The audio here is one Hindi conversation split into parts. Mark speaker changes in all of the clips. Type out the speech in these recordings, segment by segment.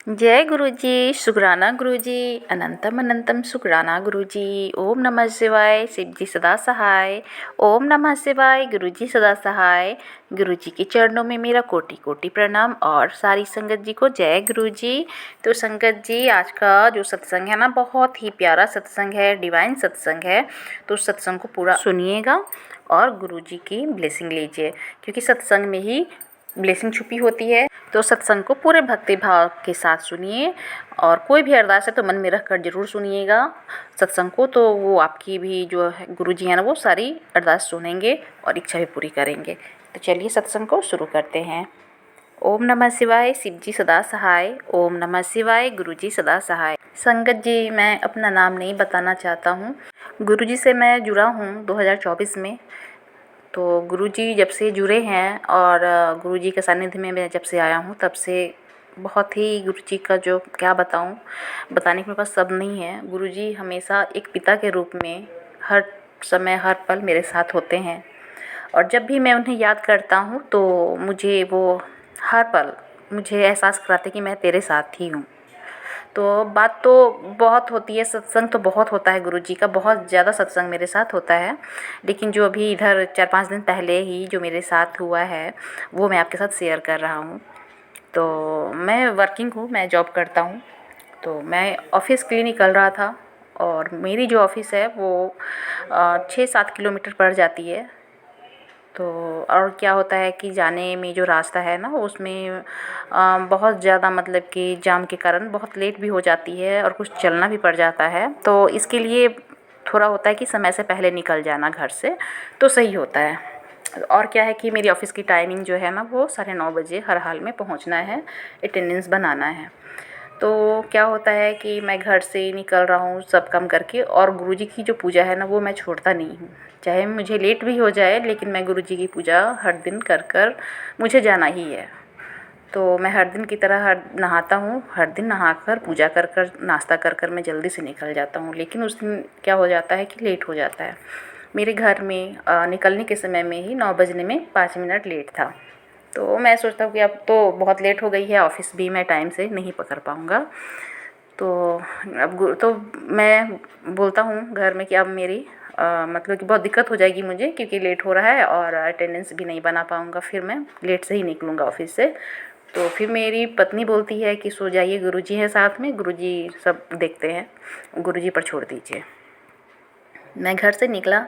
Speaker 1: जय गुरुजी, शुक्राना गुरुजी, अनंतम अनंतम शुक्राना गुरुजी। ओम नमः शिवाय, शिव जी सदा सहाय। ओम नमः शिवाय, गुरुजी सदा सहाय। गुरुजी के चरणों में मेरा कोटि कोटि प्रणाम और सारी संगत जी को जय गुरुजी। तो संगत जी, आज का जो सत्संग है ना, बहुत ही प्यारा सत्संग है, डिवाइन सत्संग है। तो सत्संग को पूरा सुनिएगा और गुरुजी की ब्लेसिंग लीजिए, क्योंकि सत्संग में ही ब्लेसिंग छुपी होती है। तो सत्संग को पूरे भक्ति भाव के साथ सुनिए और कोई भी अरदास है तो मन में रख कर जरूर सुनिएगा सत्संग को। तो वो आपकी भी जो है गुरुजी हैं ना, वो सारी अरदास सुनेंगे और इच्छा भी पूरी करेंगे। तो चलिए सत्संग को शुरू करते हैं। ओम नमः शिवाय, शिव जी सदा सहाय। ओम नमः शिवाय, गुरुजी सदा सहाय। संगत जी, मैं अपना नाम नहीं बताना चाहता हूँ। गुरुजी से मैं जुड़ा हूँ 2024 में। तो गुरुजी जब से जुड़े हैं और गुरुजी के सानिध्य में मैं जब से आया हूँ, तब से बहुत ही गुरुजी का जो क्या बताऊँ, बताने के मेरे पास शब्द नहीं है। गुरुजी हमेशा एक पिता के रूप में हर समय हर पल मेरे साथ होते हैं और जब भी मैं उन्हें याद करता हूँ तो मुझे वो हर पल मुझे एहसास कराते कि मैं तेरे साथ ही हूँ। तो बात तो बहुत होती है, सत्संग तो बहुत होता है गुरुजी का, बहुत ज़्यादा सत्संग मेरे साथ होता है। लेकिन जो अभी इधर 4-5 दिन पहले ही जो मेरे साथ हुआ है, वो मैं आपके साथ शेयर कर रहा हूँ। तो मैं वर्किंग हूँ, मैं जॉब करता हूँ। तो मैं ऑफ़िस के लिए निकल रहा था और मेरी जो ऑफ़िस है वो 6-7 किलोमीटर पड़ जाती है। तो और क्या होता है कि जाने में जो रास्ता है ना, उसमें बहुत ज़्यादा मतलब कि जाम के कारण बहुत लेट भी हो जाती है और कुछ चलना भी पड़ जाता है। तो इसके लिए थोड़ा होता है कि समय से पहले निकल जाना घर से तो सही होता है। और क्या है कि मेरी ऑफ़िस की टाइमिंग जो है ना, वो 9:30 बजे हर हाल में पहुंचना है, अटेंडेंस बनाना है। तो क्या होता है कि मैं घर से निकल रहा हूँ सब काम करके, और गुरुजी की जो पूजा है ना, वो मैं छोड़ता नहीं हूँ। चाहे मुझे लेट भी हो जाए, लेकिन मैं गुरुजी की पूजा हर दिन कर कर मुझे जाना ही है। तो मैं हर दिन की तरह हर नहाता हूँ, हर दिन नहाकर पूजा कर कर नाश्ता कर कर मैं जल्दी से निकल जाता हूँ। लेकिन उस दिन क्या हो जाता है कि लेट हो जाता है। मेरे घर में निकलने के समय में ही 9 बजने में 5 मिनट लेट था। तो मैं सोचता हूँ कि अब तो बहुत लेट हो गई है, ऑफ़िस भी मैं टाइम से नहीं पकड़ पाऊँगा। तो तो मैं बोलता हूँ घर में कि अब मेरी मतलब कि बहुत दिक्कत हो जाएगी मुझे, क्योंकि लेट हो रहा है और अटेंडेंस भी नहीं बना पाऊँगा, फिर मैं लेट से ही निकलूँगा ऑफ़िस से। तो फिर मेरी पत्नी बोलती है कि सो जाइए, गुरुजी हैं साथ में, गुरुजी सब देखते हैं, गुरुजी पर छोड़ दीजिए। मैं घर से निकला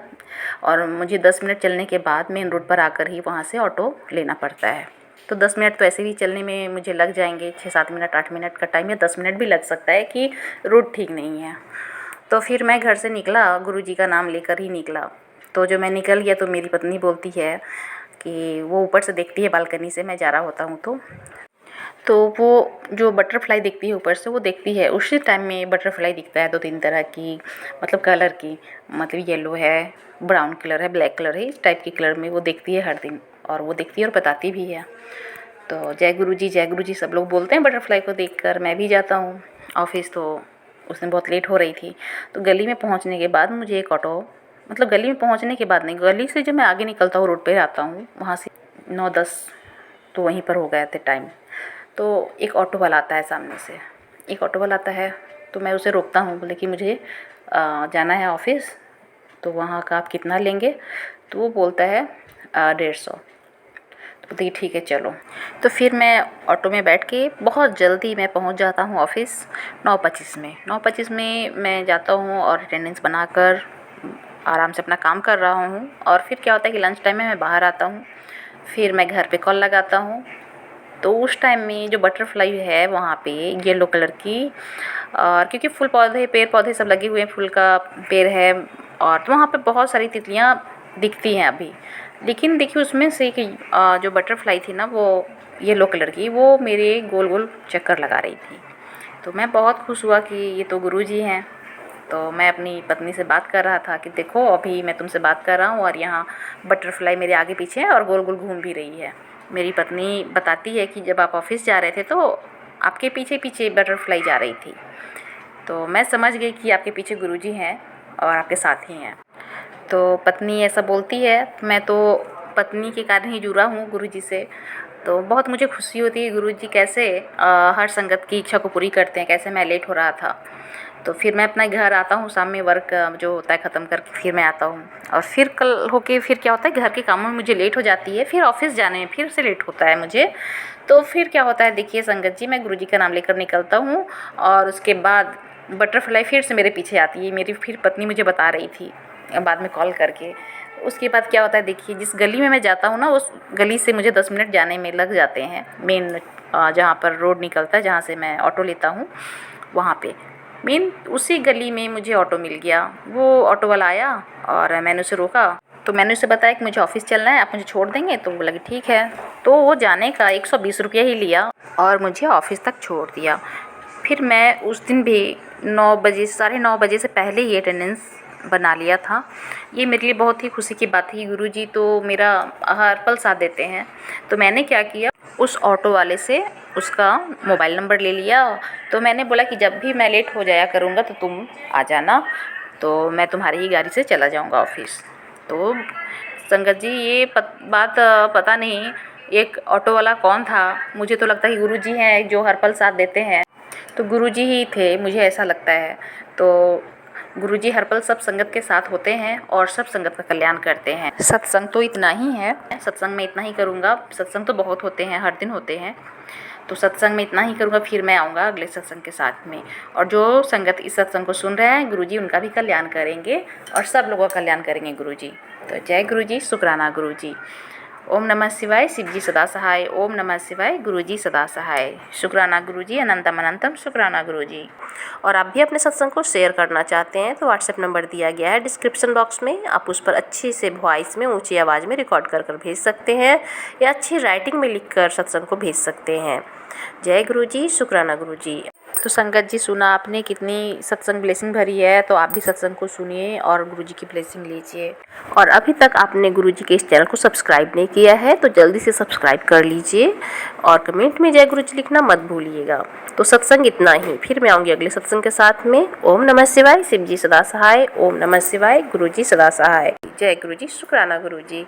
Speaker 1: और मुझे 10 मिनट चलने के बाद मेन रोड पर आकर ही वहाँ से ऑटो लेना पड़ता है। तो 10 मिनट तो ऐसे भी चलने में मुझे लग जाएंगे, 6-7 मिनट 8 मिनट का टाइम, या 10 मिनट भी लग सकता है कि रोड ठीक नहीं है। तो फिर मैं घर से निकला, गुरुजी का नाम लेकर ही निकला। तो जो मैं निकल गया तो मेरी पत्नी बोलती है कि वो ऊपर से देखती है बालकनी से, मैं जा रहा होता हूँ तो वो जो बटरफ्लाई दिखती है ऊपर से, वो देखती है। उसी टाइम में बटरफ्लाई दिखता है 2-3 तरह की, मतलब कलर की, मतलब येलो है, ब्राउन कलर है, ब्लैक कलर है, इस टाइप की कलर में वो देखती है हर दिन, और वो देखती है और बताती भी है। तो जय गुरुजी सब लोग बोलते हैं बटरफ्लाई को देखकर। मैं भी जाता हूँ ऑफ़िस। तो उस दिन बहुत लेट हो रही थी, तो गली में पहुँचने के बाद मुझे एक ऑटो, मतलब गली में पहुँचने के बाद नहीं, गली से जब मैं आगे निकलता हूँ रोड पे आता हूँ, वहाँ से 9-10 तो वहीं पर हो गए थे टाइम। तो एक ऑटो वाला आता है सामने से, एक ऑटो वाला आता है, तो मैं उसे रोकता हूँ, बोले कि मुझे जाना है ऑफ़िस, तो वहाँ का आप कितना लेंगे? तो वो बोलता है 150। तो बोलती ठीक है चलो। तो फिर मैं ऑटो में बैठ के बहुत जल्दी मैं पहुँच जाता हूँ ऑफ़िस 9:25 में। 9:25 में मैं जाता हूँ और अटेंडेंस बनाकर आराम से अपना काम कर रहा हूँ। और फिर क्या होता है कि लंच टाइम में मैं बाहर आता हूँ, फिर मैं घर पे कॉल लगाता हूँ। तो उस टाइम में जो बटरफ्लाई है वहाँ पे येलो कलर की, और क्योंकि फूल पौधे पेड़ पौधे सब लगे हुए हैं, फूल का पेड़ है, और तो वहाँ पे बहुत सारी तितलियाँ दिखती हैं अभी। लेकिन देखिए उसमें से कि जो बटरफ्लाई थी ना, वो येलो कलर की, वो मेरे गोल गोल चक्कर लगा रही थी। तो मैं बहुत खुश हुआ कि ये तो गुरुजी हैं। तो मैं अपनी पत्नी से बात कर रहा था कि देखो अभी मैं तुमसे बात कर रहा हूँ और यहाँ बटरफ्लाई मेरे आगे पीछे है और गोल गोल घूम भी रही है। मेरी पत्नी बताती है कि जब आप ऑफ़िस जा रहे थे तो आपके पीछे पीछे बटरफ्लाई जा रही थी। तो मैं समझ गई कि आपके पीछे गुरुजी हैं और आपके साथ ही हैं। तो पत्नी ऐसा बोलती है। मैं तो पत्नी के कारण ही जुड़ा हूँ गुरुजी से। तो बहुत मुझे खुशी होती है गुरुजी कैसे हर संगत की इच्छा को पूरी करते हैं। कैसे मैं लेट हो रहा था तो फिर मैं अपना घर आता हूँ, शाम में वर्क जो होता है ख़त्म करके फिर मैं आता हूँ। और फिर कल होके फिर क्या होता है, घर के कामों में मुझे लेट हो जाती है, फिर ऑफिस जाने में फिर से लेट होता है मुझे। तो फिर क्या होता है, देखिए संगत जी, मैं गुरुजी का नाम लेकर निकलता हूँ और उसके बाद बटरफ्लाई फिर से मेरे पीछे आती है। मेरी फिर पत्नी मुझे बता रही थी बाद में कॉल करके। उसके बाद क्या होता है, देखिए जिस गली में मैं जाता हूँ ना, उस गली से मुझे 10 मिनट जाने में लग जाते हैं। मेन जहाँ पर रोड निकलता है, जहाँ से मैं ऑटो लेता हूँ, वहाँ पे मेन उसी गली में मुझे ऑटो मिल गया। वो ऑटो वाला आया और मैंने उसे रोका, तो मैंने उसे बताया कि मुझे ऑफिस चलना है, आप मुझे छोड़ देंगे? तो वो बोला कि ठीक है। तो वो जाने का 120 रुपया ही लिया और मुझे ऑफिस तक छोड़ दिया। फिर मैं उस दिन भी 9 बजे, 9:30 बजे से पहले ही अटेंडेंस बना लिया था। ये मेरे लिए बहुत ही खुशी की बात थी। गुरुजी तो मेरा हर पल साथ देते हैं। तो मैंने क्या किया, उस ऑटो वाले से उसका मोबाइल नंबर ले लिया। तो मैंने बोला कि जब भी मैं लेट हो जाया करूँगा तो तुम आ जाना, तो मैं तुम्हारी ही गाड़ी से चला जाऊँगा ऑफिस। तो संगत जी ये बात पता नहीं एक ऑटो वाला कौन था, मुझे तो लगता है कि गुरुजी हैं जो हर पल साथ देते हैं। तो गुरुजी ही थे, मुझे ऐसा लगता है। तो गुरुजी हर पल सब संगत के साथ होते हैं और सब संगत का कल्याण करते हैं। सत्संग तो इतना ही है, सत्संग में इतना ही करूँगा। सत्संग तो बहुत होते हैं, हर दिन होते हैं, तो सत्संग में इतना ही करूँगा। फिर मैं आऊँगा अगले सत्संग के साथ में। और जो संगत इस सत्संग को सुन रहे हैं, गुरुजी उनका भी कल्याण करेंगे और सब लोगों का कल्याण करेंगे गुरुजी। तो जय गुरुजी, शुक्राना गुरुजी। ओम नमः शिवाय, शिव जी सदा सहाय। ओम नमः शिवाय, गुरुजी सदा सहाय। शुक्राना गुरुजी, अनंतम अनंतम शुक्राना गुरुजी। और आप भी अपने सत्संग को शेयर करना चाहते हैं तो व्हाट्सएप नंबर दिया गया है डिस्क्रिप्शन बॉक्स में। आप उस पर अच्छे से वॉइस में, ऊंची आवाज़ में रिकॉर्ड कर भेज सकते हैं या अच्छी राइटिंग में लिख कर सत्संग को भेज सकते हैं। जय गुरुजी, शुक्राना गुरुजी। तो संगत जी, सुना आपने कितनी सत्संग ब्लेसिंग भरी है, तो आप भी सत्संग को सुनिए और गुरुजी की ब्लेसिंग लीजिए। और अभी तक आपने गुरुजी के इस चैनल को सब्सक्राइब नहीं किया है तो जल्दी से सब्सक्राइब कर लीजिए और कमेंट में जय गुरुजी लिखना मत भूलिएगा। तो सत्संग इतना ही, फिर मैं आऊँगी अगले सत्संग के साथ में। ओम नमः शिवाय, शिव जी सदा सहाय। ओम नमः शिवाय, गुरुजी सदा सहाय। जय गुरुजी, शुक्राना गुरुजी।